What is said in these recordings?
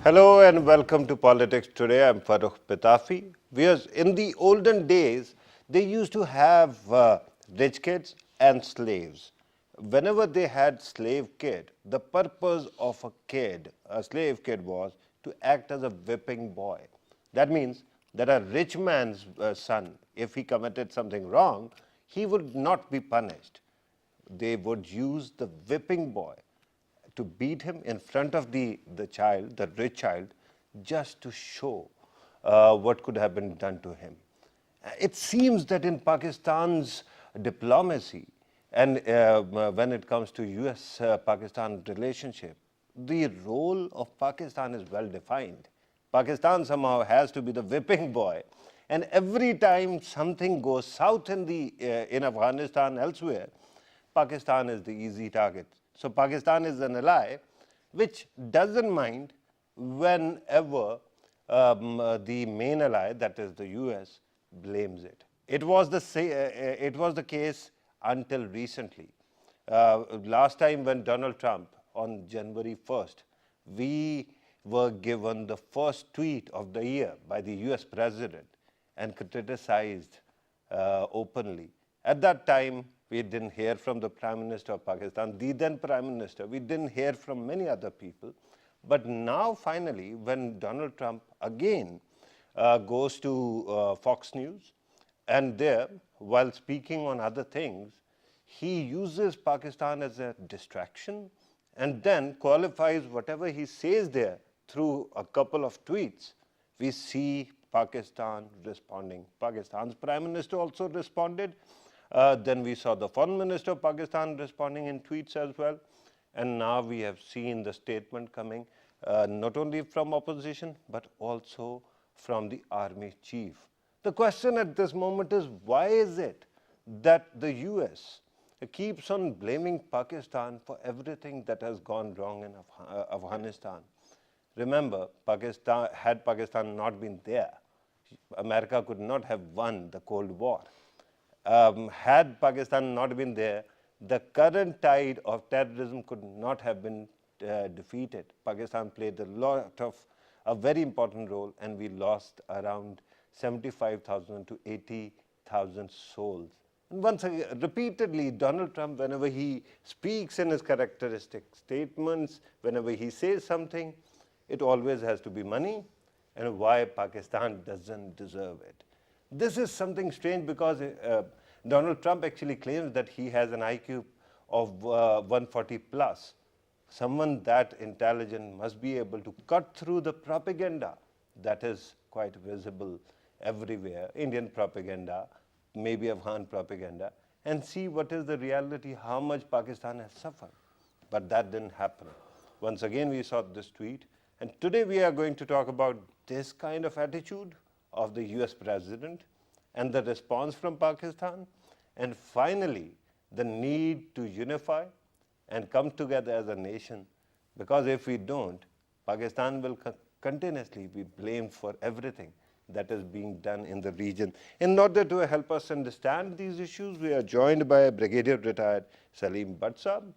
Hello and welcome to Politics Today. I'm Farooq Pitafi. In the olden days, they used to have rich kids and slaves. Whenever they had slave kid, the purpose of a slave kid, was to act as a whipping boy. That means that a rich man's son, if he committed something wrong, he would not be punished. They would use the whipping boy to beat him in front of the child, the rich child, just to show what could have been done to him. It seems that in Pakistan's diplomacy and when it comes to US-Pakistan relationship, the role of Pakistan is well defined. Pakistan somehow has to be the whipping boy. And every time something goes south in Afghanistan, elsewhere, Pakistan is the easy target. So Pakistan is an ally which doesn't mind whenever the main ally, that is the US, blames it. It was the case until recently. Last time when Donald Trump, on January 1st, we were given the first tweet of the year by the US president and criticized openly. At that time, we didn't hear from the Prime Minister of Pakistan, the then Prime Minister. We didn't hear from many other people. But now, finally, when Donald Trump again goes to Fox News, and there, while speaking on other things, he uses Pakistan as a distraction and then qualifies whatever he says there through a couple of tweets. We see Pakistan responding. Pakistan's Prime Minister also responded. Then we saw the Foreign Minister of Pakistan responding in tweets as well. And now we have seen the statement coming not only from opposition, but also from the army chief. The question at this moment is, why is it that the US keeps on blaming Pakistan for everything that has gone wrong in Afghanistan? Remember, had Pakistan not been there, America could not have won the Cold War. Had Pakistan not been there, the current tide of terrorism could not have been defeated. Pakistan played a very important role, and we lost around 75,000 to 80,000 souls. And once again, repeatedly, Donald Trump, whenever he speaks in his characteristic statements, whenever he says something, it always has to be money and why Pakistan doesn't deserve it. This is something strange because Donald Trump actually claims that he has an IQ of 140 plus. Someone that intelligent must be able to cut through the propaganda that is quite visible everywhere, Indian propaganda, maybe Afghan propaganda, and see what is the reality, how much Pakistan has suffered. But that didn't happen. Once again, we saw this tweet, and today we are going to talk about this kind of attitude of the US president and the response from Pakistan, and finally, the need to unify and come together as a nation, because if we don't, Pakistan will continuously be blamed for everything that is being done in the region. In order to help us understand these issues, we are joined by Brigadier Retired Salim Butt Saab,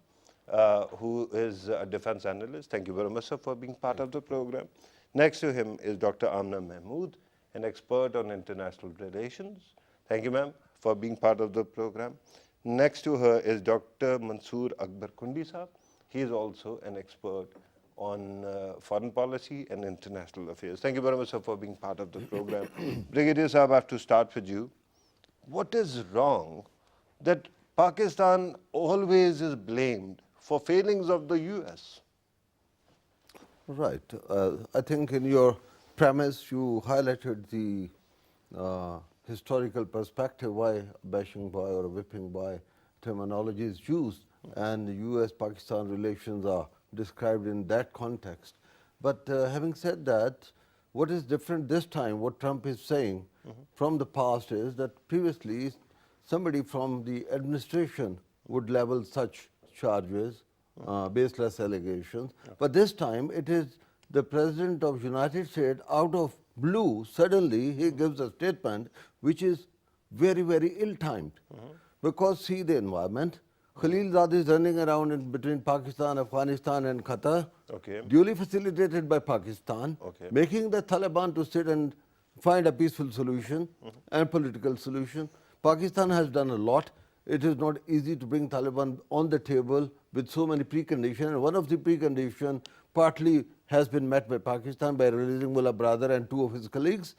who is a defense analyst. Thank you very much, sir, for being part of the program. Next to him is Dr. Amna Mahmood, an expert on international relations. Thank you, ma'am, for being part of the program. Next to her is Dr. Mansoor Akbar Kundi Saab. He is also an expert on foreign policy and international affairs. Thank you very much, sir, for being part of the program. Brigadier Saab, I have to start with you. What is wrong that Pakistan always is blamed for failings of the US? Right. I think in your premise you highlighted the historical perspective why bashing boy or whipping boy terminology is used, and US-Pakistan relations are described in that context. But having said that, what is different this time, what Trump is saying from the past is that previously somebody from the administration would level such charges, baseless allegations. But this time it is the President of United States, out of blue, suddenly he gives a statement which is very, very ill-timed. Because see the environment, Khalilzad is running around in between Pakistan, Afghanistan and Qatar, Okay. duly facilitated by Pakistan, Okay. making the Taliban to sit and find a peaceful solution and political solution. Pakistan has done a lot. It is not easy to bring Taliban on the table with so many preconditions. And one of the preconditions partly has been met by Pakistan by releasing Mullah Brother and two of his colleagues,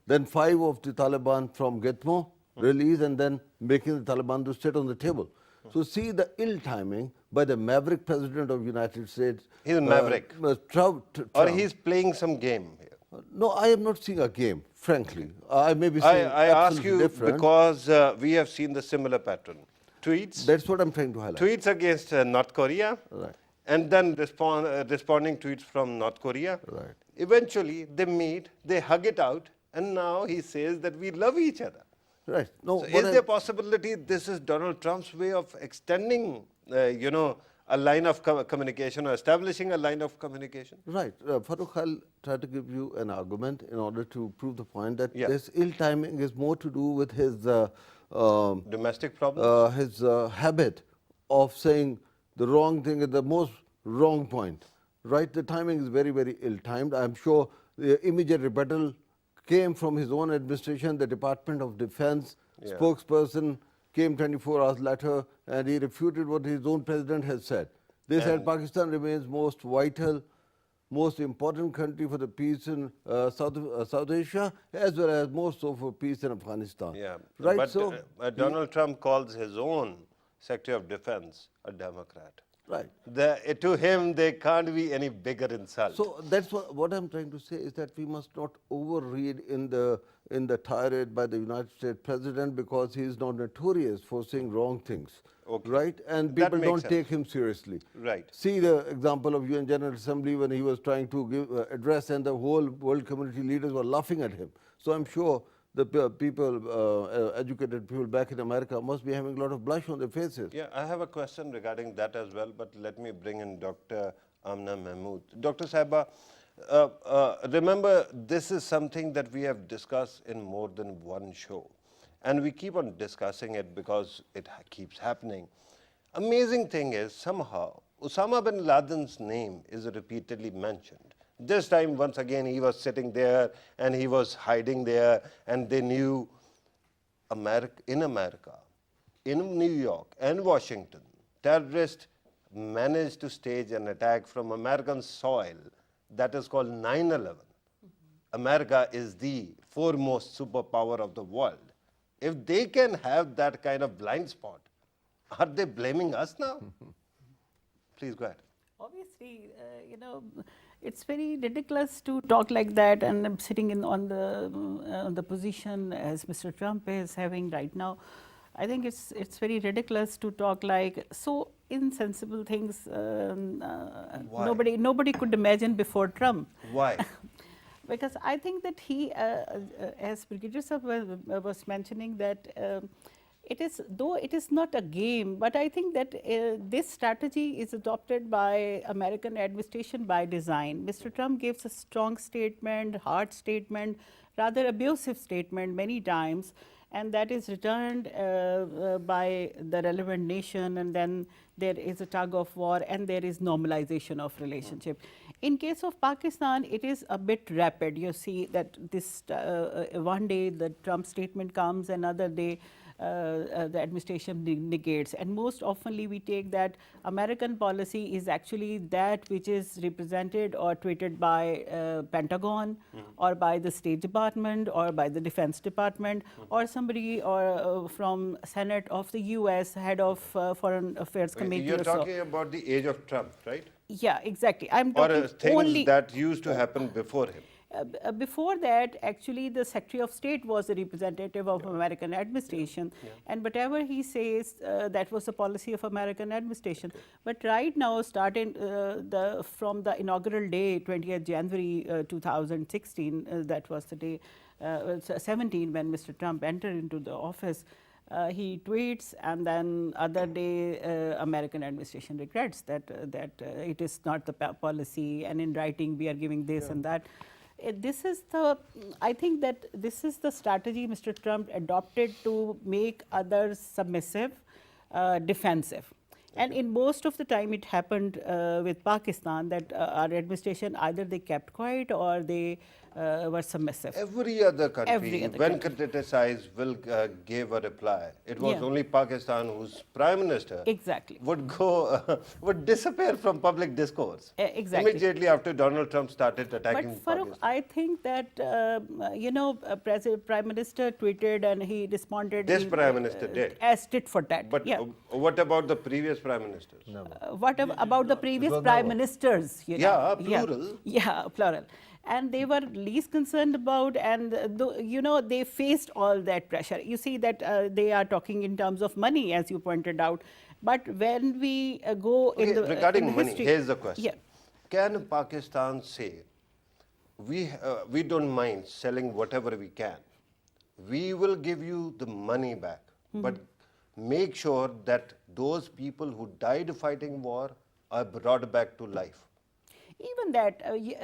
then 5 of the Taliban from Gitmo release, and then making the Taliban to sit on the table. So see the ill timing by the maverick president of United States. He's a maverick. Trump. Or he's playing some game here. No, I am not seeing a game, frankly. I may be I saying ask absolutely you different. because we have seen the similar pattern. Tweets, That's what I'm trying to highlight. tweets against North Korea, Right. and then responding tweets from North Korea. Right. Eventually, they meet, they hug it out, and now he says that we love each other. Right. No, So what is I- there a possibility this is Donald Trump's way of extending, a line of communication or establishing a line of communication? Right. Farooq, I'll try to give you an argument in order to prove the point that Yeah. this ill timing is more to do with his Domestic problems? his habit of saying the wrong thing at the most wrong point. Right? The timing is very, very ill-timed. I'm sure the immediate rebuttal came from his own administration. The Department of Defense Yeah. spokesperson came 24 hours later and he refuted what his own president has said. They said Pakistan remains most vital, most important country for the peace in South Asia, as well as most so for peace in Afghanistan. Yeah. Right. But so Donald Trump calls his own Secretary of Defense a Democrat. right. To him, there can't be any bigger insult. So that's what I'm trying to say is that we must not overread in the tirade by the United States president because he is not notorious for saying wrong things. Okay. Right? And That people makes don't sense. take him seriously. Right. See the example of UN General Assembly when he was trying to give address and the whole world community leaders were laughing at him. So I'm sure the people, educated people back in America must be having a lot of blush on their faces. Yeah, I have a question regarding that as well, but let me bring in Dr. Amna Mahmood. Dr. Saiba, remember, this is something that we have discussed in more than one show. And we keep on discussing it because it keeps happening. Amazing thing is, somehow, Osama bin Laden's name is repeatedly mentioned. This time, once again, he was sitting there and he was hiding there, and they knew in America, in New York and Washington, terrorists managed to stage an attack from American soil that is called 9/11. America is the foremost superpower of the world. If they can have that kind of blind spot, are they blaming us now? Please go ahead. Obviously, it's very ridiculous to talk like that, and I'm sitting on the position as Mr. Trump is having right now. I think it's very ridiculous to talk like so insensible things. Why? Nobody could imagine before Trump. Why? Because I think that he, as Brigadier Sir was mentioning, that though it is not a game, but I think that this strategy is adopted by American administration by design. Mr. Trump gives a strong statement, hard statement, rather abusive statement many times, and that is returned by the relevant nation, and then there is a tug of war and there is normalization of relationship. In case of Pakistan, it is a bit rapid. You see that this one day the Trump statement comes, another day the administration negates, and most oftenly we take that American policy is actually that which is represented or tweeted by Pentagon or by the State Department or by the Defense Department or somebody or from Senate of the US, head of Foreign Affairs Committee. You're or so. talking about the age of Trump, right? Yeah, exactly. I'm Or talking things only that used to happen before him. Before that, actually, the Secretary of State was a representative of American administration, and whatever he says, that was the policy of American administration. But right now, starting from the inaugural day, 20th January 2016, that was the day, 17 when Mr. Trump entered into the office. He tweets, and then other day, American administration regrets that it is not the policy, and in writing we are giving this and that. This is I think that this is the strategy Mr. Trump adopted to make others submissive, defensive. And in most of the time, it happened with Pakistan that our administration either they kept quiet or they were submissive. Every other country, Every other when country. criticized, will give a reply. It was Yeah. only Pakistan whose prime minister Exactly. would go, would disappear from public discourse. Exactly. Immediately after Donald Trump started attacking But Farooq, Pakistan. I think that Prime Minister tweeted and he responded. This Prime Minister did. As tit for tat. But yeah. what about the previous prime ministers? What about the previous was prime never. ministers? Yeah, plural. Yeah, plural. And they were least concerned about, and they faced all that pressure. You see that they are talking in terms of money, as you pointed out. But when we go Okay, in the regarding in the money, history, here's the question. Yeah. Can Pakistan say, we don't mind selling whatever we can. We will give you the money back, but make sure that those people who died fighting war are brought back to life. Even that,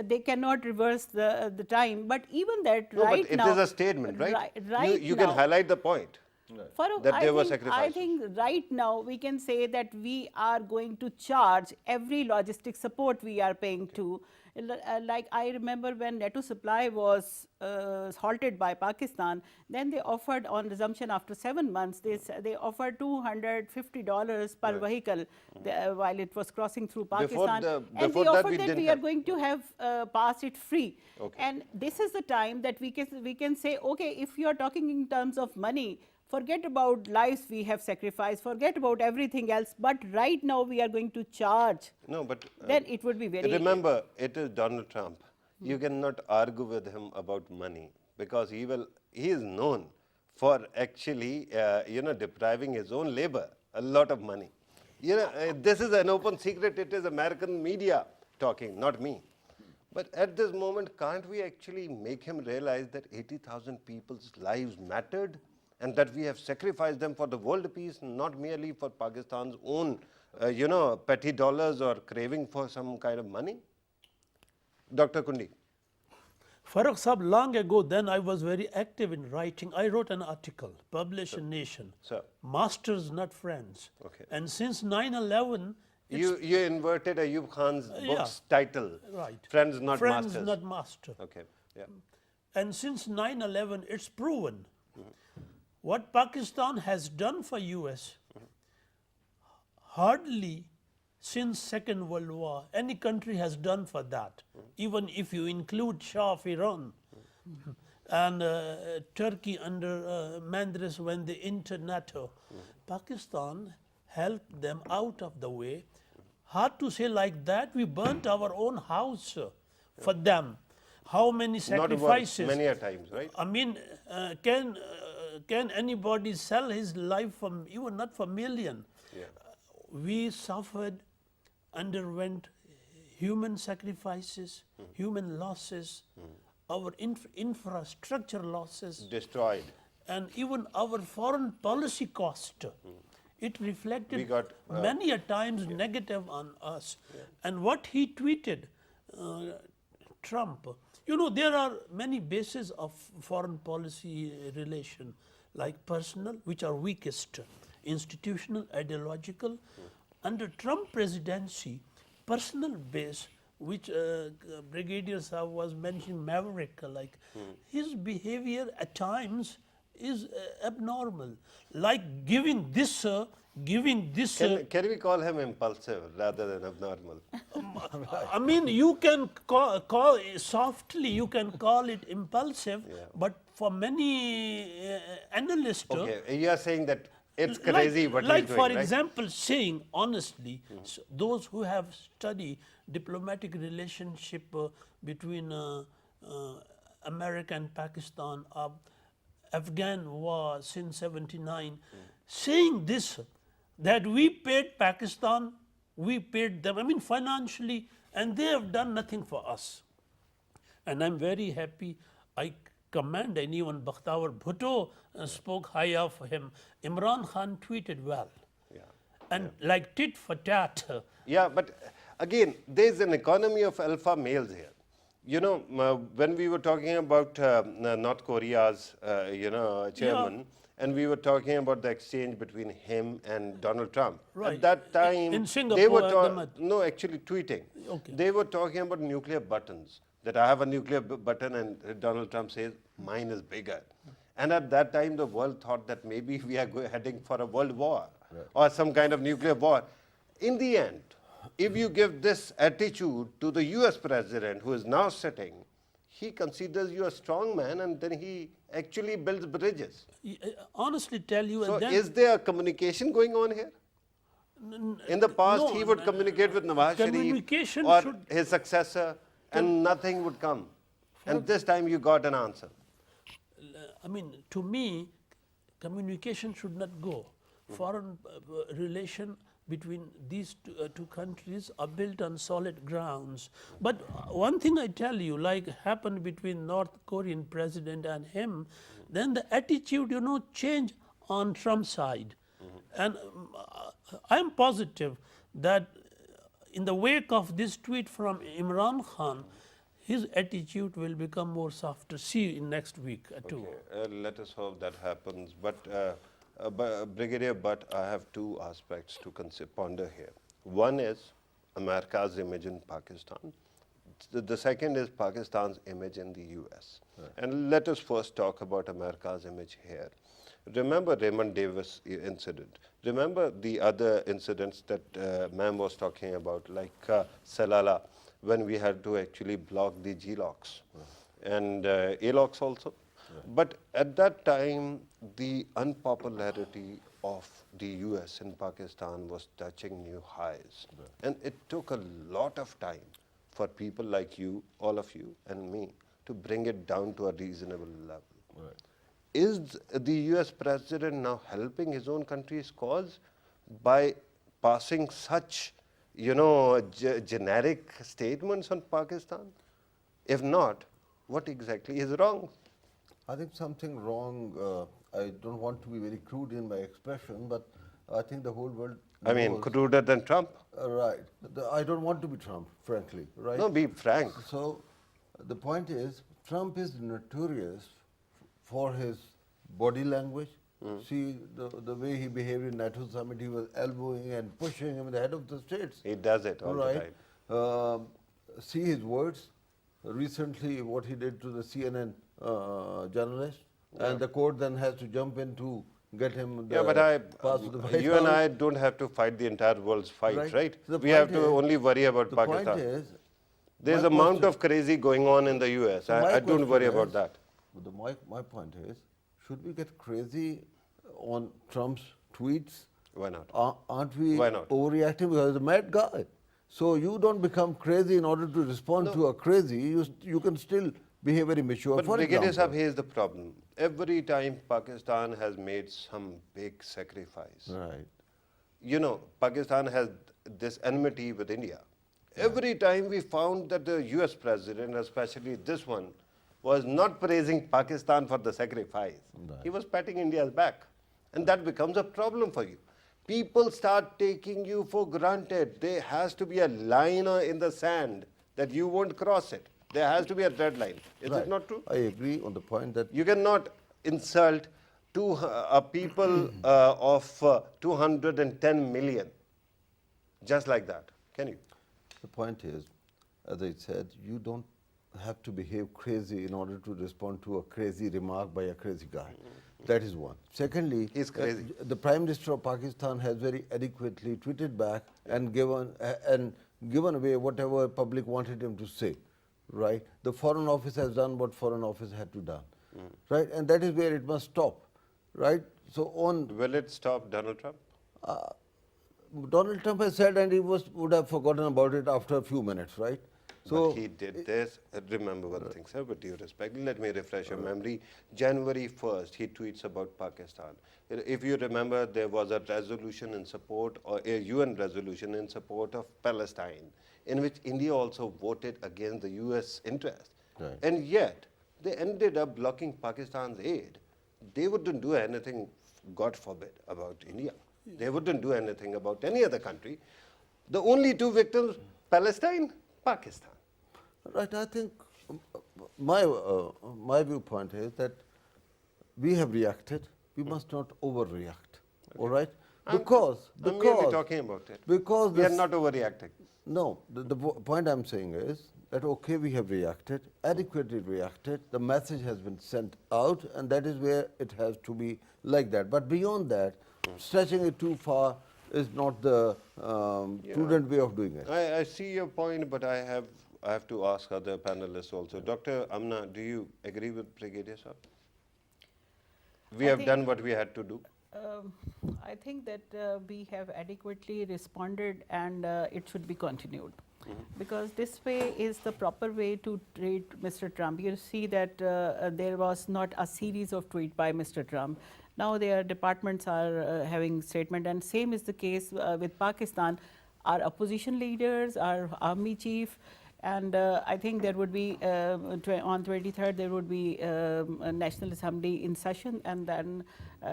they cannot reverse the time, but even that No, right but it now. is a statement, right? Right you now, can highlight the point. Farooq, that they were I sacrifices. think right now we can say that we are going to charge every logistic support we are paying to. Like I remember when NATO supply was halted by Pakistan, then they offered on resumption after 7 months, they offered $250 per vehicle while it was crossing through Pakistan. And before they that offered we that didn't we are have. going to have passed it free. Okay. And this is the time that we can say, okay, if you are talking in terms of money, forget about lives we have sacrificed, forget about everything else, but right now we are going to charge. No, but Then it would be very. remember, it is Donald Trump. You cannot argue with him about money because he is known for actually depriving his own labor a lot of money. This is an open secret. It is American media talking, not me. But at this moment, can't we actually make him realize that 80,000 people's lives mattered and that we have sacrificed them for the world peace, not merely for Pakistan's own, petty dollars or craving for some kind of money? Dr. Kundi. Farooq Sahab, long ago, then I was very active in writing. I wrote an article, published in Nation, Sir. Masters, Not Friends. Okay. And since 9/11, You inverted Ayub Khan's book's Yeah. title. right, Friends, not Friends, masters. not master. Okay, yeah. And since 9/11, it's proven what Pakistan has done for US, hardly since Second World War, any country has done for that, even if you include Shah of Iran and Turkey under Mandris when they entered NATO. Pakistan helped them out of the way. Hard to say like that, we burnt our own house for them. How many Not once, sacrifices? many a times, right? I mean, can anybody sell his life for even not for million? Yeah. We suffered, underwent human sacrifices, human losses, our infrastructure losses, Destroyed. and even our foreign policy cost. It reflected We got, many a times negative on us. And what he tweeted, Trump, there are many bases of foreign policy relation, like personal, which are weakest, institutional, ideological. Under Trump presidency, personal base, which Brigadier Saab was mentioning, maverick, like his behavior at times is abnormal, like giving this. Can we call him impulsive rather than abnormal? I mean, you can call softly, you can call it impulsive, but for many analysts, Okay, you are saying that it's crazy what like he's doing, for right? example, saying honestly, those who have studied diplomatic relationship between America and Pakistan, Afghan war since 79, saying this, that we paid Pakistan, we paid them, I mean financially, and they have done nothing for us. And I'm very happy, I commend, and even Bakhtawar Bhutto spoke high of him. Imran Khan tweeted well. Yeah. And like tit for tat. Yeah, but again, there's an economy of alpha males here. When we were talking about North Korea's, chairman, and we were talking about the exchange between him and Donald Trump. Right. At that time, In they Singapore were at the Met. no, actually tweeting. Okay. They were talking about nuclear buttons. That I have a nuclear button, and Donald Trump says mine is bigger. And at that time, the world thought that maybe we are heading for a world war or some kind of nuclear war. In the end, if you give this attitude to the US president who is now sitting, he considers you a strong man and then he actually builds bridges. Honestly tell you, So and then is there a communication going on here? In the past, no, he would communicate with Nawaz Sharif communication or should- his successor and nothing would come. And this time you got an answer. I mean, to me, communication should not go. Foreign relation between these two countries are built on solid grounds. But one thing I tell you, like happened between North Korean president and him, then the attitude, change on Trump's side. And I am positive that in the wake of this tweet from Imran Khan, his attitude will become more softer. See in next week too. Let us hope that happens. But Brigadier Butt, I have two aspects to ponder here. One is America's image in Pakistan. The second is Pakistan's image in the US. And let us first talk about America's image here. Remember Raymond Davis incident. Remember the other incidents that ma'am was talking about, like Salala, when we had to actually block the G-locks and A-locks also. But at that time, the unpopularity of the US in Pakistan was touching new highs. And it took a lot of time for people like you, all of you, and me to bring it down to a reasonable level. Is the US president now helping his own country's cause by passing such, generic statements on Pakistan? If not, what exactly is wrong? I think something wrong. I don't want to be very crude in my expression, but I think the whole world. I mean, knows- cruder than Trump? Right. I don't want to be Trump, frankly. Right. No, be frank. So the point is, Trump is notorious for his body language. See the way he behaved in NATO summit. He was elbowing and pushing him, the head of the states. He does it all the time. See his words. Recently, what he did to the CNN journalist, and the court then has to jump in to get him. Yeah, but pass to the White you and House. I don't have to fight the entire world's fight, right? So the We have point to is- only worry about the Pakistan. point is, There's my a amount question- of crazy going on in the US. So my I don't question worry is- about that. My point is, should we get crazy on Trump's tweets? Why not? Aren't we Why not? overreacting? Because he's a mad guy. So you don't become crazy in order to respond to a crazy. You can still behave very mature. But For Brigadier example, Sahib, here's the problem. Every time Pakistan has made some big sacrifice, right. Pakistan has this enmity with India. Every time we found that the US president, especially this one, was not praising Pakistan for the sacrifice. He was patting India's back. And that becomes a problem for you. People start taking you for granted. There has to be a line in the sand that you won't cross it. There has to be a red line. Is Right. it not true? I agree on the point that You cannot insult a people of 210 million just like that, can you? the point is, as I said, you don't have to behave crazy in order to respond to a crazy remark by a crazy guy. That is one. Secondly, He's crazy. The Prime Minister of Pakistan has very adequately tweeted back and given away whatever public wanted him to say, right? The Foreign Office has done what Foreign Office had to do, right? And that is where it must stop, right? So on Will it stop Donald Trump? Donald Trump has said, and he would have forgotten about it after a few minutes, right? So but he did this. Remember one thing, sir, with due respect, let me refresh your memory. January 1st, he tweets about Pakistan. If you remember, there was a resolution in support, or a UN resolution in support of Palestine, in which India also voted against the US interest. Right. And yet, they ended up blocking Pakistan's aid. They wouldn't do anything, God forbid, about India. They wouldn't do anything about any other country. The only two victims, Palestine, Pakistan. right, I think my viewpoint is that we have reacted we must not overreact. All right? I'm merely talking about it. Because We are this- not overreacting. No, the point I'm saying is that okay, we have reacted, adequately reacted, the message has been sent out, and that is where it has to be like that. But beyond that, stretching it too far is not the prudent way of doing it. I see your point, but I have to ask other panelists also. Dr. Amna, do you agree with Brigadier Saab? We I have think- done what we had to do. I think that we have adequately responded, and it should be continued. Because this way is the proper way to treat Mr. Trump. You see that there was not a series of tweets by Mr. Trump. Now their departments are having statement, and same is the case with Pakistan. Our opposition leaders, our army chief, and I think there would be on 23rd there would be a National Assembly in session, and then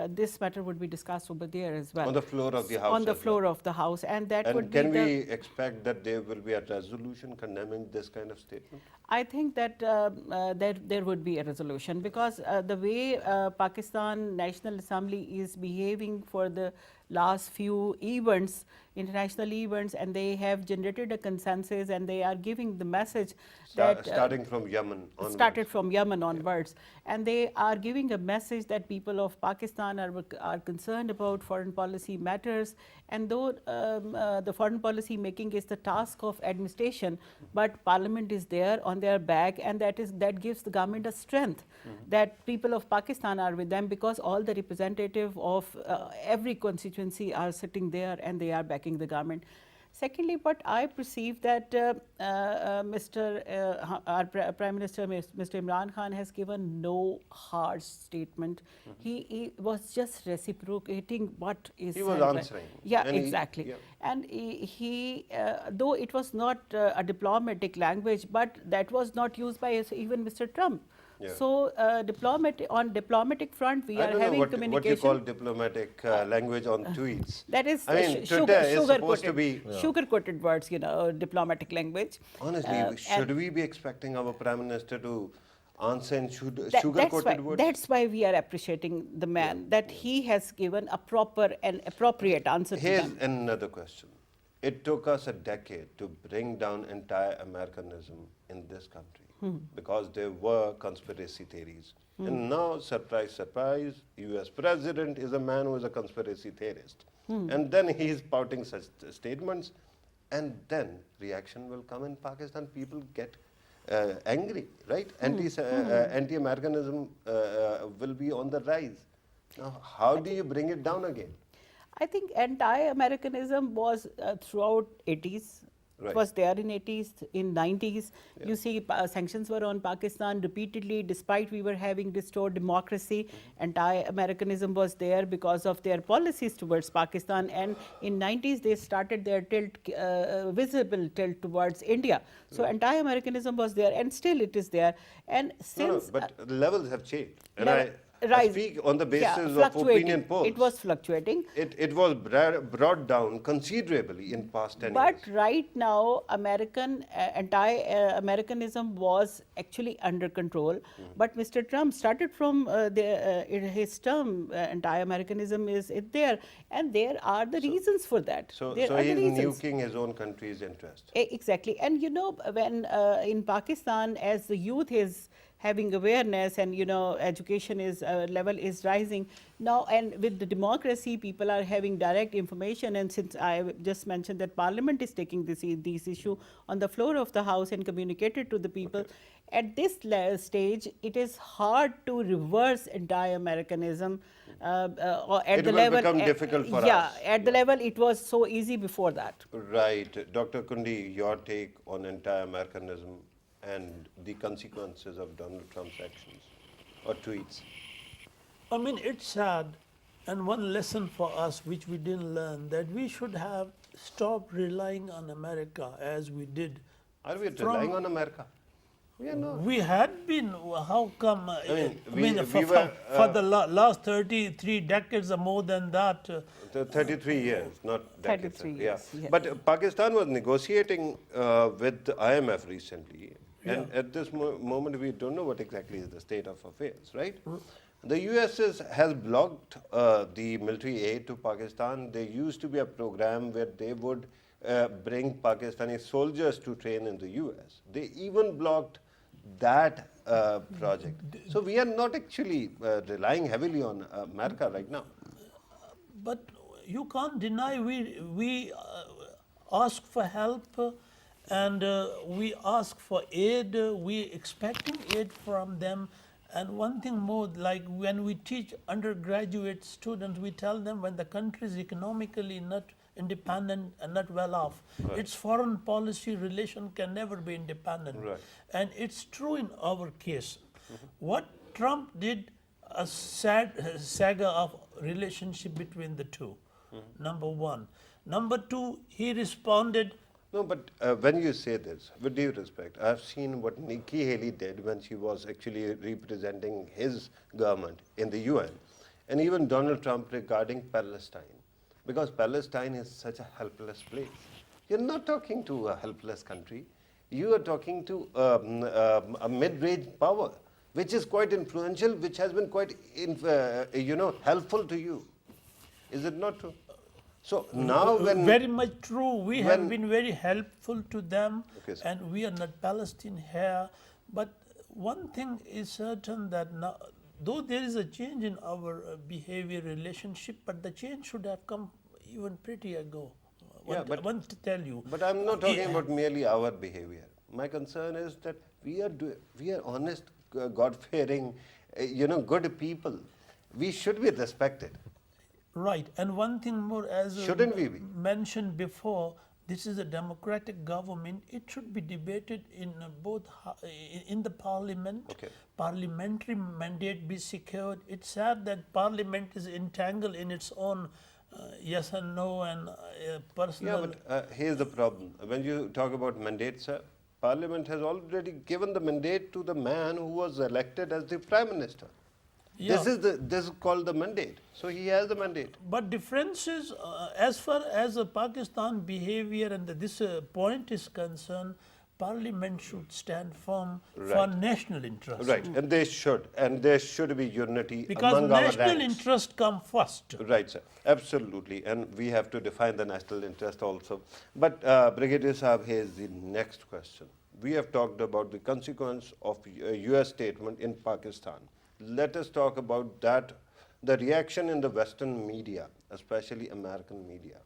this matter would be discussed over there as well. On the floor of the House On the as well. floor of the House, and that And would be can the. we expect that there will be a resolution condemning this kind of statement? I think that there would be a resolution, because the way Pakistan National Assembly is behaving for the last few events, international events, and they have generated a consensus, and they are giving the message that Starting from Yemen onwards. started from Yemen onwards, and they are giving a message that people of Pakistan are concerned about foreign policy matters, and though the foreign policy making is the task of administration, but Parliament is there on their back, and that gives the government a strength that people of Pakistan are with them, because all the representative of every constituency are sitting there and they are backing the government. Secondly, what I perceive that our Prime Minister, Mr. Imran Khan, has given no harsh statement. He was just reciprocating what is He was said by- answering. Yeah, And he- exactly. yeah. And he though it was not a diplomatic language, but that was not used by even Mr. Trump. Yeah. So on diplomatic front, we I are don't know having what you communication. call diplomatic language on tweets. That is I mean, Twitter is supposed to be. sugar-coated words, diplomatic language. Honestly, and should we be expecting our Prime Minister to answer in that's sugar-coated why, words? that's why we are appreciating the man, that he has given a proper and appropriate answer to Here's them. another question. It took us a decade to bring down entire Americanism in this country because there were conspiracy theories. And now, surprise, surprise, US President is a man who is a conspiracy theorist. And then he is pouting such statements, and then reaction will come in Pakistan. People get angry, right? Anti-Americanism will be on the rise. Now, how do you bring it down again? I think anti-Americanism was throughout 80s. Right. It was there in 80s, in 90s. You see, sanctions were on Pakistan repeatedly, despite we were having restored democracy. Anti-Americanism was there because of their policies towards Pakistan. And in 90s, they started their visible tilt towards India. So anti-Americanism was there, and still it is there. And since But the levels have changed. And level- I rise. speak on the Yeah, basis of fluctuating. opinion polls. It was fluctuating. It was brought down considerably in past 10 But years. right now, anti-Americanism was actually under control. But Mr. Trump started from his term, anti-Americanism is there, and there are the reasons for that. So There are the he's reasons. nuking his own country's interest. Exactly. And when in Pakistan, as the youth is having awareness, and education level is rising now, and with the democracy, people are having direct information. And since I just mentioned that Parliament is taking this issue on the floor of the House and communicated to the people, at this stage, it is hard to reverse anti-Americanism. Or at It the will level, become difficult for yeah, us. at the level it was so easy before that. Right. Dr. Kundi, your take on anti-Americanism and the consequences of Donald Trump's actions or tweets? I mean, it's sad, and one lesson for us which we didn't learn, that we should have stopped relying on America as we did. Are we From- relying on America? We are not. We had been, how come, we for the last 33 decades or more than that, 33 years, not decades. 33 Yeah. years, yeah. But Pakistan was negotiating with the IMF recently, and at this moment we don't know what exactly is the state of affairs, right? The US has blocked the military aid to Pakistan. There used to be a program where they would bring Pakistani soldiers to train in the US. They even blocked that project. So we are not actually relying heavily on America right now. But you can't deny we ask for help and we ask for aid. We expecting aid from them. And one thing more, like when we teach undergraduate students, we tell them when the country is economically not independent and not well off, its foreign policy relation can never be independent. Right. And it's true in our case. What Trump did, a sad saga of relationship between the two. Number one. Number two, he responded. No, but when you say this, with due respect, I've seen what Nikki Haley did when she was actually representing his government in the UN, and even Donald Trump regarding Palestine, because Palestine is such a helpless place. You're not talking to a helpless country. You are talking to a mid-range power, which is quite influential, which has been quite, helpful to you. Is it not true? So now when... Very much true. We have when- been very helpful to them, Okay, sir. and we are not Palestine here. But one thing is certain that now, though there is a change in our behavior relationship, but the change should have come even pretty ago. Yeah, but- I want to tell you. But I'm not talking about merely our behavior. My concern is that we are honest, God-fearing, good people. We should be respected. Right, and one thing more, as Shouldn't we be? mentioned before, this is a democratic government. It should be debated in in the parliament. Okay. Parliamentary mandate be secured. It's sad that parliament is entangled in its own yes and no and personal. Yeah, but here's the problem. When you talk about mandates, Parliament has already given the mandate to the man who was elected as the Prime Minister. Yeah. This is called the mandate. So he has the mandate. But difference is, as far as Pakistan behavior and this point is concerned, Parliament should stand firm for Right. national interest. Right, and they should. And there should be unity Because among our national ranks. interest come first. Right, sir. Absolutely. And we have to define the national interest also. But Brigadier Saab, here's the next question. We have talked about the consequence of a US statement in Pakistan. Let us talk about that, the reaction in the Western media, especially American media.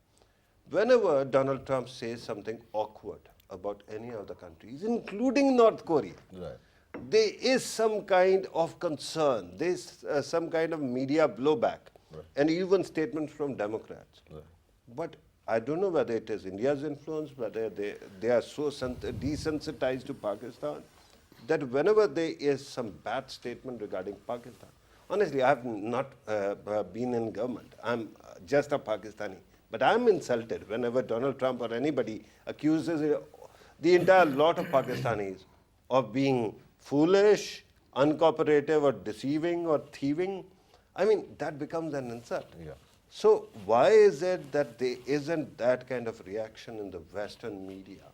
Whenever Donald Trump says something awkward about any of the countries, including North Korea, Right. there is some kind of concern, there's some kind of media blowback, and even statements from Democrats. Right. But I don't know whether it is India's influence, whether they are so desensitized to Pakistan, that whenever there is some bad statement regarding Pakistan, honestly, I have not been in government. I'm just a Pakistani. But I'm insulted whenever Donald Trump or anybody accuses the entire lot of Pakistanis of being foolish, uncooperative, or deceiving, or thieving. I mean, that becomes an insult. Yeah. So why is it that there isn't that kind of reaction in the Western media,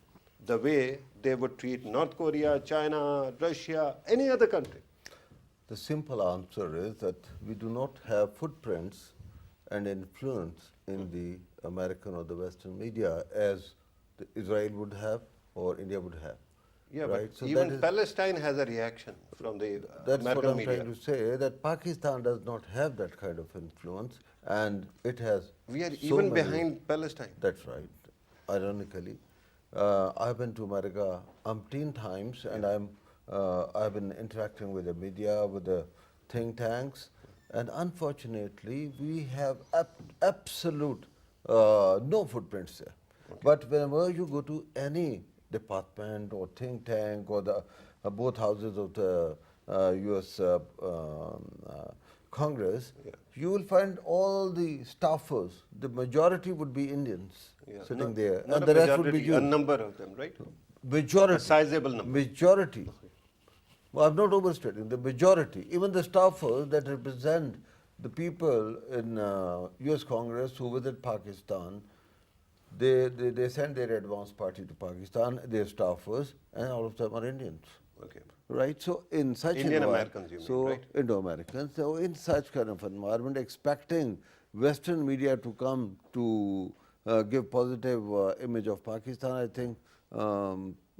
the way they would treat North Korea, China, Russia, any other country? The simple answer is that we do not have footprints and influence in the American or the Western media as Israel would have or India would have. Yeah, right? but So even that is- Palestine has a reaction from the That's what American I'm media. trying to say, that Pakistan does not have that kind of influence, and it has. We are so even many- behind Palestine. That's right. Ironically, I've been to America umpteen times, and I've been interacting with the media, with the think tanks, and unfortunately, we have absolute no footprints there. But whenever you go to any department or think tank or the both houses of the U.S. Congress, you will find all the staffers. The majority would be Indians Yeah, sitting not- there, not and a the rest would be majority, Jews. a number of them, right? Majority. A sizable number. Majority. Well, I'm not overstating. The majority, even the staffers that represent the people in U.S. Congress who visit Pakistan, they send their advance party to Pakistan, their staffers, and all of them are Indians. Okay. right? So in such Indian envir- Americans, you mean, so right? Indo-Americans. So in such kind of environment, expecting Western media to come to give positive image of Pakistan, I think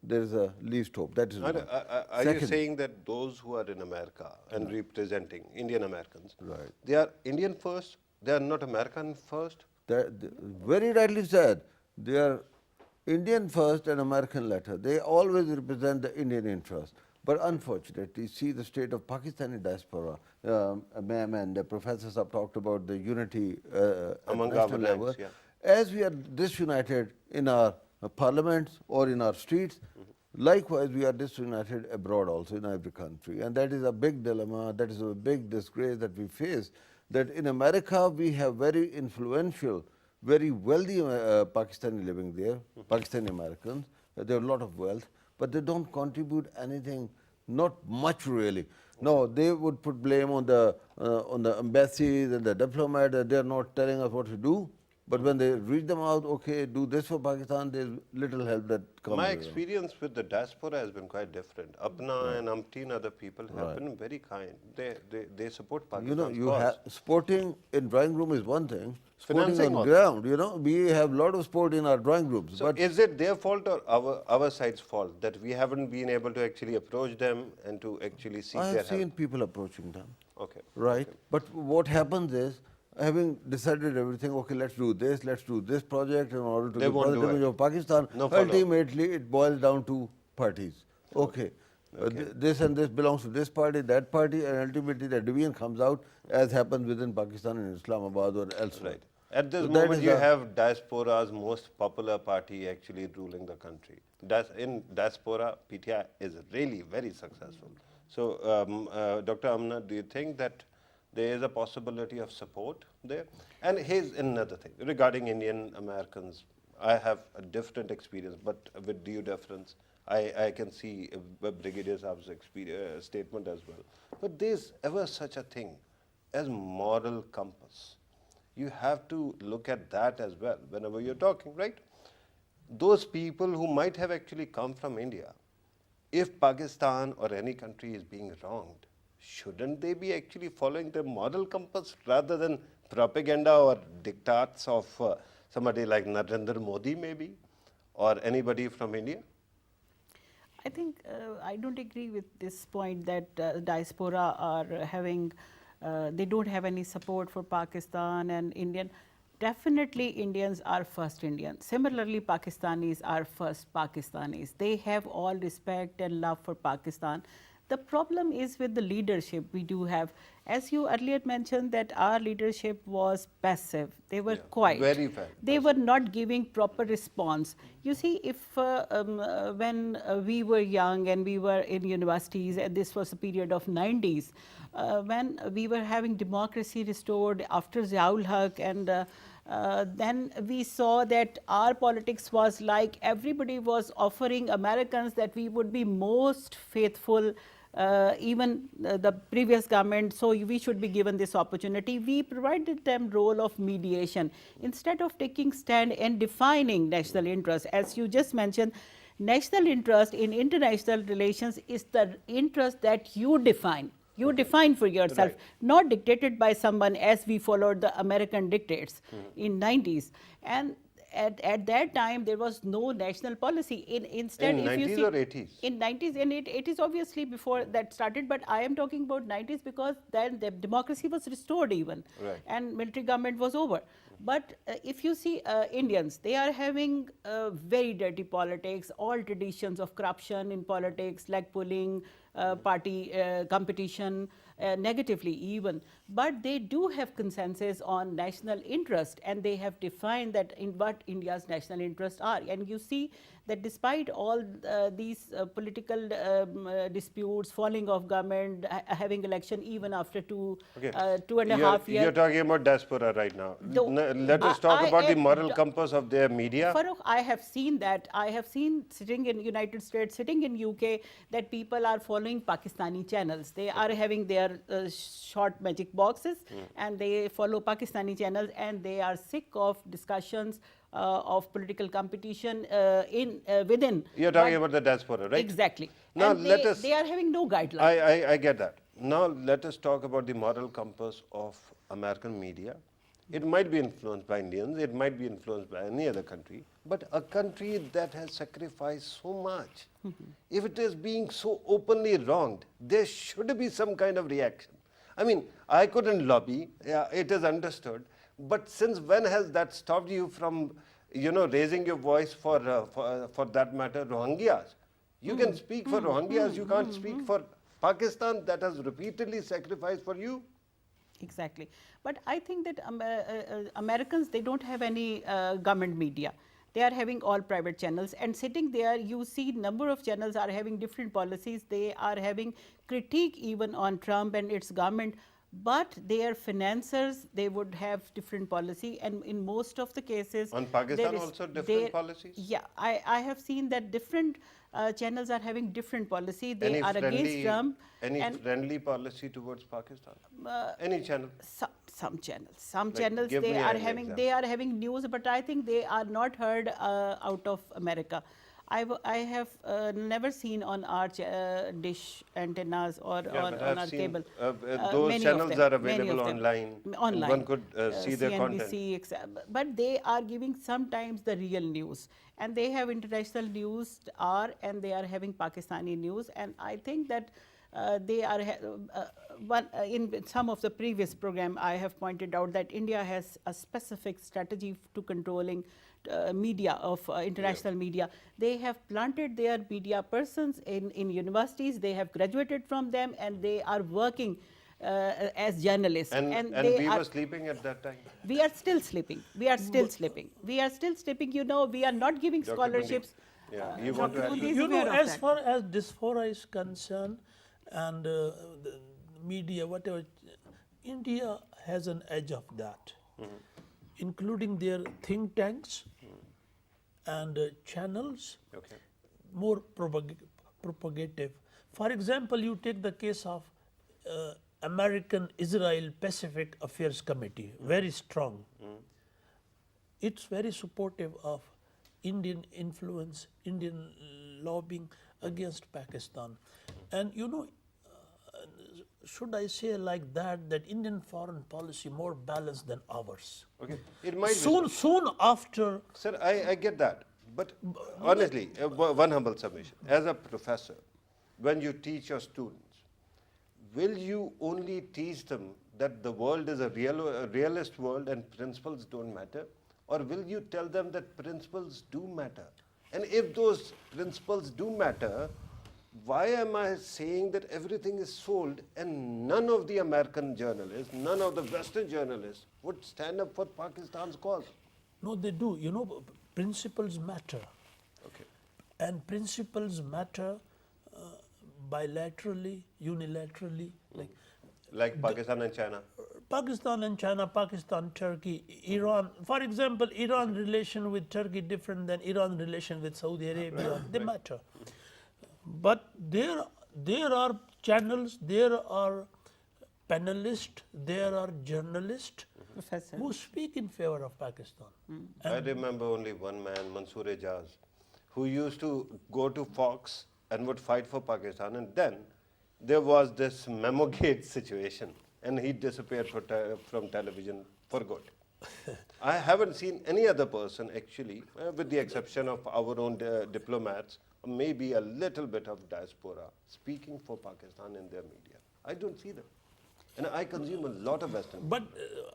there is a least hope. That is one. Are you Second, saying that those who are in America and representing Indian Americans, Right. they are Indian first, they are not American first? very rightly said, they are Indian first and American later. They always represent the Indian interest. But unfortunately, see the state of Pakistani diaspora. Ma'am and the professors have talked about the unity Among at our national ranks, level. yeah. As we are disunited in our parliaments or in our streets, likewise we are disunited abroad also in every country. And that is a big dilemma, that is a big disgrace that we face, that in America we have very influential, very wealthy Pakistani living there, Pakistani Americans. They have a lot of wealth, but they don't contribute anything, not much really. No, they would put blame on the embassies and the diplomat that they are not telling us what to do. But when they read them out, okay, do this for Pakistan, there's little help that comes. My around. experience with the diaspora has been quite different. Apna and umpteen other people have been very kind. They support You know, Pakistan's you cause. have sporting in drawing room is one thing. Sporting Financing on also. ground, you know, we have a lot of sport in our drawing rooms. So but is it their fault or our side's fault that we haven't been able to actually approach them and to actually seek I their have seen help? people approaching them. Okay. Right? But what happens is, having decided everything, okay, let's do this project in order to They give won't do positive image it. of Pakistan, No follow-up. ultimately it boils down to parties. Okay. This and this belongs to this party, that party, and ultimately the division comes out as happens within Pakistan and Islamabad or elsewhere. Right. At this So that moment, is you a- have diaspora's most popular party actually ruling the country. In diaspora, PTI is really very successful. So, Dr. Amna, do you think that there is a possibility of support there? And here's another thing regarding Indian Americans. I have a different experience, but with due deference, I can see Brigadier Saab's statement as well. But there's ever such a thing as moral compass. You have to look at that as well whenever you're talking, right? Those people who might have actually come from India, if Pakistan or any country is being wronged, shouldn't they be actually following the moral compass rather than propaganda or diktats of somebody like Narendra Modi maybe or anybody from India? I think I don't agree with this point that diaspora are having, they don't have any support for Pakistan and Indian. Definitely Indians are first Indians. Similarly, Pakistanis are first Pakistanis. They have all respect and love for Pakistan. The problem is with the leadership we do have. As you earlier mentioned that our leadership was passive. They were quiet. very They were not giving proper response. You see, if when we were young and we were in universities, and this was a period of 90s, when we were having democracy restored after Ziaul Haq, and then we saw that our politics was like everybody was offering Americans that we would be most faithful, even the previous government, so we should be given this opportunity. We provided them role of mediation instead of taking stand and defining national interest. As you just mentioned, national interest in international relations is the interest that you define. You define for yourself, not dictated by someone as we followed the American dictates in 90s. And at that time, there was no national policy. Instead, In if you 90s see, or 80s? in 90s, and it is obviously before that started, but I am talking about 90s because then the democracy was restored even, Right. and military government was over. But if you see Indians, they are having very dirty politics, all traditions of corruption in politics, leg pulling, party competition, negatively even. But they do have consensus on national interest, and they have defined that in what India's national interests are. And you see that despite all these political disputes, falling of government, having election even after two and a half years. You're talking about diaspora right now. Let us talk about the moral compass of their media. Farooq, I have seen that. I have seen sitting in United States, sitting in UK, that people are following Pakistani channels. They are having their their short magic boxes, and they follow Pakistani channels, and they are sick of discussions of political competition within. You're talking But- about the diaspora, right? Exactly. Now And let us. they are having no guidelines. I get that. Now let us talk about the moral compass of American media. It might be influenced by Indians, it might be influenced by any other country, but a country that has sacrificed so much, if it is being so openly wronged, there should be some kind of reaction. I mean, I couldn't lobby, yeah, it is understood, but since when has that stopped you from, raising your voice for that matter, Rohingyas? You can speak for Rohingyas, you can't speak for Pakistan that has repeatedly sacrificed for you. Exactly. But I think that Americans, they don't have any government media. They are having all private channels, and sitting there, you see number of channels are having different policies. They are having critique even on Trump and its government, but their financiers, they would have different policy, and in most of the cases. On Pakistan there is- also different there- policies? Yeah, I have seen that different channels are having different policy. They are against Trump. Any and friendly policy towards Pakistan? Any channel? some channels, some Like, channels give they me are an having example. they are having news, but I think they are not heard out of America. I have never seen on our dish antennas or But on I've our seen, cable. those Many of channels them, are many available of them. online. And Online. one could see their content. CNBC, but they are giving sometimes the real news, and they have international news and they are having Pakistani news, and I think that they are in some of the previous program I have pointed out that India has a specific strategy to controlling media of international media. They have planted their media persons in universities, they have graduated from them, and they are working as journalists. And they we are, were sleeping at that time. we are still sleeping. We are still sleeping. We are still sleeping. We are not giving Dr. scholarships. Pandit, yeah, you want to Dr. add? Pandit is You know, aware of as that. far as diaspora is concerned and the media, whatever, India has an edge of that, including their think tanks and channels, Okay. more propagative. For example, you take the case of American-Israel Pacific Affairs Committee, very strong. It's very supportive of Indian influence, Indian lobbying against Pakistan. And should I say like that Indian foreign policy more balanced than ours? Okay. It might Soon after, Sir, I get that. But honestly, one humble submission. As a professor, when you teach your students, will you only teach them that the world is a realist world and principles don't matter? Or will you tell them that principles do matter? And if those principles do matter, why am I saying that everything is sold and none of the American journalists, none of the Western journalists would stand up for Pakistan's cause? no, they do. Principles matter. Okay. And principles matter bilaterally, unilaterally. Like Pakistan and China. Pakistan and China, Pakistan, Turkey, Iran. For example, Iran relation with Turkey different than Iran relation with Saudi Arabia. They matter. But there are channels, there are panelists, there are journalists Professor. who speak in favor of Pakistan. I remember only one man, Mansoor Ejaz, who used to go to Fox and would fight for Pakistan. And then there was this Memogate situation, and he disappeared from television for good. I haven't seen any other person actually, with the exception of our own diplomats, maybe a little bit of diaspora, speaking for Pakistan in their media. I don't see them. And I consume a lot of Western. But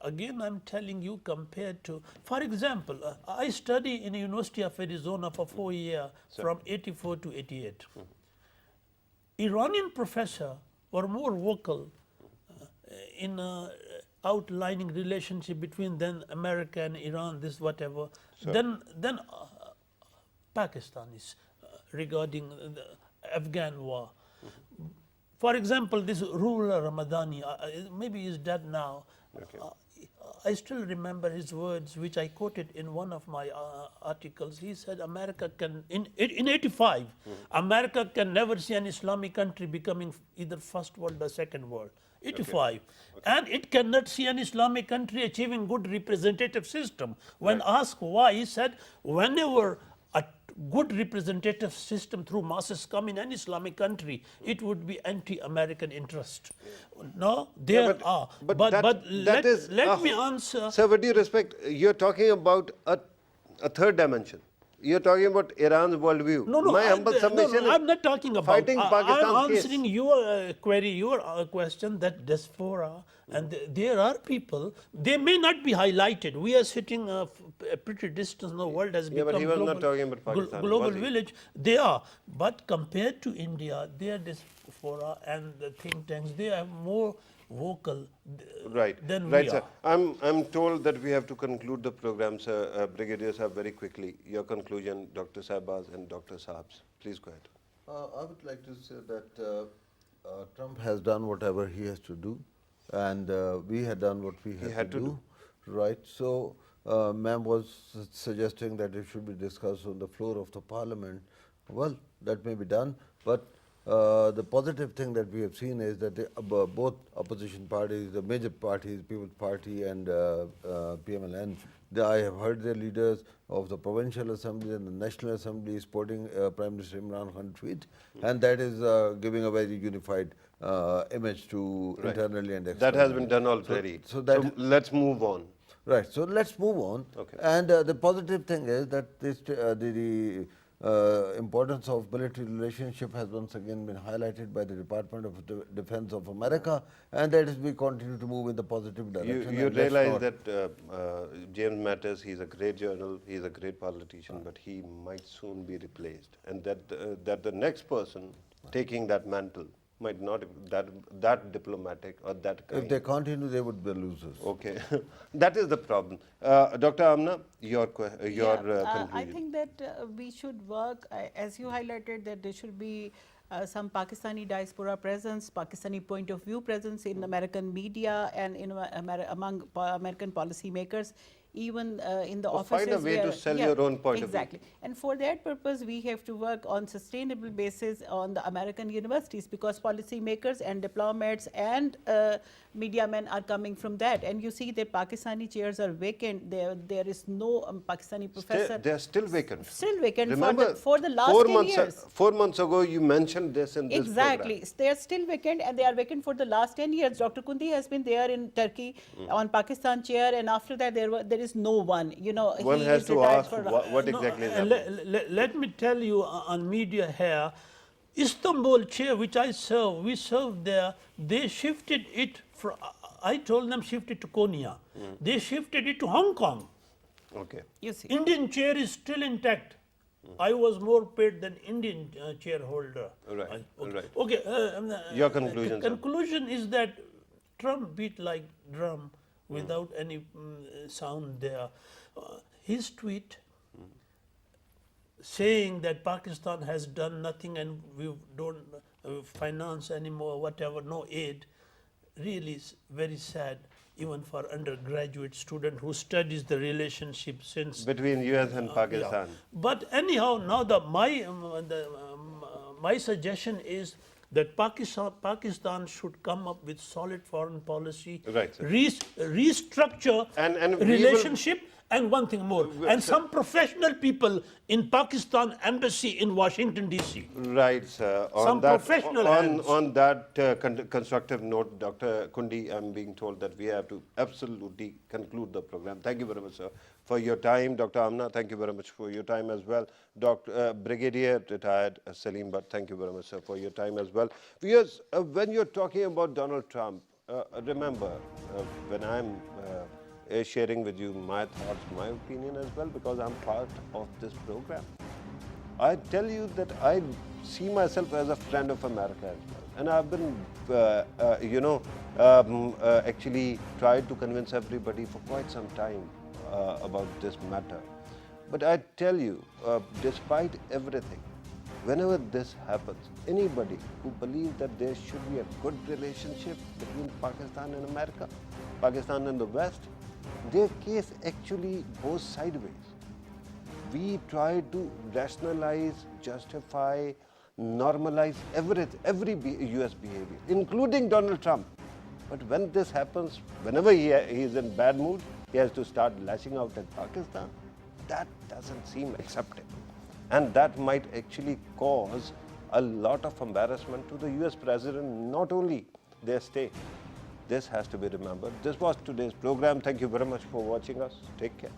again, I'm telling you, compared to, for example, I study in the University of Arizona for 4 years, from 84 to 88. Iranian professors were more vocal in outlining relationship between then America and Iran, this whatever, than Pakistanis regarding the Afghan war. For example, this ruler Ramadani, maybe he's dead now. I still remember his words, which I quoted in one of my articles. He said, America can, in 85, America can never see an Islamic country becoming either first world or second world. 85. And it cannot see an Islamic country achieving good representative system. When asked why, he said, whenever a good representative system through masses come in an Islamic country, it would be anti-American interest. No, there are. But Let me answer. Sir, with due respect, you're talking about a third dimension. You're talking about Iran's worldview. No, My humble submission is I'm not talking about. fighting Pakistan's I'm case. answering your query, your question that diaspora, and there are people. They may not be highlighted. We are sitting a pretty distance. The world has Yeah, become but he was global, not talking about Pakistan, global was he? village. They are, but compared to India, their diaspora and the think tanks, they are more vocal than we sir. are. I'm told that we have to conclude the program, sir. Brigadier Sahab, very quickly, your conclusion, Dr. Sahbaz and Dr. Sahabs. Please go ahead. I would like to say that Trump has done whatever he has to do, and we had done what we had to do. Right. So, ma'am was suggesting that it should be discussed on the floor of the parliament. Well, that may be done, but the positive thing that we have seen is that both opposition parties, the major parties, People's Party and PMLN, I have heard their leaders of the Provincial Assembly and the National Assembly supporting Prime Minister Imran Khan tweet, and that is giving a very unified image to internally and externally. That has been done already. So let's move on. Right. So let's move on. Okay. And the positive thing is that this, the importance of military relationship has once again been highlighted by the Department of Defense of America, and that is we continue to move in the positive direction. You and let's realize not- that James Matters, he's a great journal, he's a great politician, but he might soon be replaced, and that the next person taking that mantle might not be that diplomatic or that kind. If they continue, they would be losers. Okay, that is the problem. Dr. Amna, your conclusion. I think that we should work, as you highlighted, that there should be some Pakistani diaspora presence, Pakistani point of view presence in American media and in among American policymakers, even in the offices. Find a way to sell your own point of view. Exactly. And for that purpose, we have to work on sustainable basis on the American universities, because policymakers and diplomats and media men are coming from that. And you see that Pakistani chairs are vacant. There is no Pakistani professor. They are still vacant. Still vacant. Remember, for the last 10 years. 4 months ago, you mentioned this in this Exactly. program. They are still vacant, and they are vacant for the last 10 years. Dr. Kundi has been there in Turkey on Pakistan chair, and after that there is no one. You know, One he has is to retired ask for what exactly is happening. Let me tell you on media here, Istanbul chair which I serve, we served there, they shifted it from, I told them shift it to Konya. They shifted it to Hong Kong. Okay. You see. Indian chair is still intact. I was more paid than Indian chairholder. Right, right. Okay. Your conclusion, sir. Conclusion is that Trump beat like drum without any sound there. His tweet saying that Pakistan has done nothing and we don't finance anymore, whatever, no aid, really is very sad, even for undergraduate student who studies the relationship since Between US and Pakistan. But anyhow, now my suggestion is that Pakistan should come up with solid foreign policy, Right, sir. restructure And we will- relationship, and one thing more, and some professional people in Pakistan embassy in Washington DC. Right, sir. Some professional hands. On that constructive note, Dr. Kundi, I'm being told that we have to absolutely conclude the program. Thank you very much, sir, for your time. Dr. Amna, thank you very much for your time as well. Dr. Brigadier retired Salim Bhatt, thank you very much, sir, for your time as well. Because when you're talking about Donald Trump, remember, when I'm sharing with you my thoughts, my opinion as well, because I'm part of this program. I tell you that I see myself as a friend of America as well. And I've been, actually tried to convince everybody for quite some time about this matter. But I tell you, despite everything, whenever this happens, anybody who believes that there should be a good relationship between Pakistan and America, Pakistan and the West, their case actually goes sideways. We try to rationalize, justify, normalize every US behavior, including Donald Trump. But when this happens, whenever he is in bad mood, he has to start lashing out at Pakistan. That doesn't seem acceptable. And that might actually cause a lot of embarrassment to the US president, not only their state. This has to be remembered. This was today's program. Thank you very much for watching us. Take care.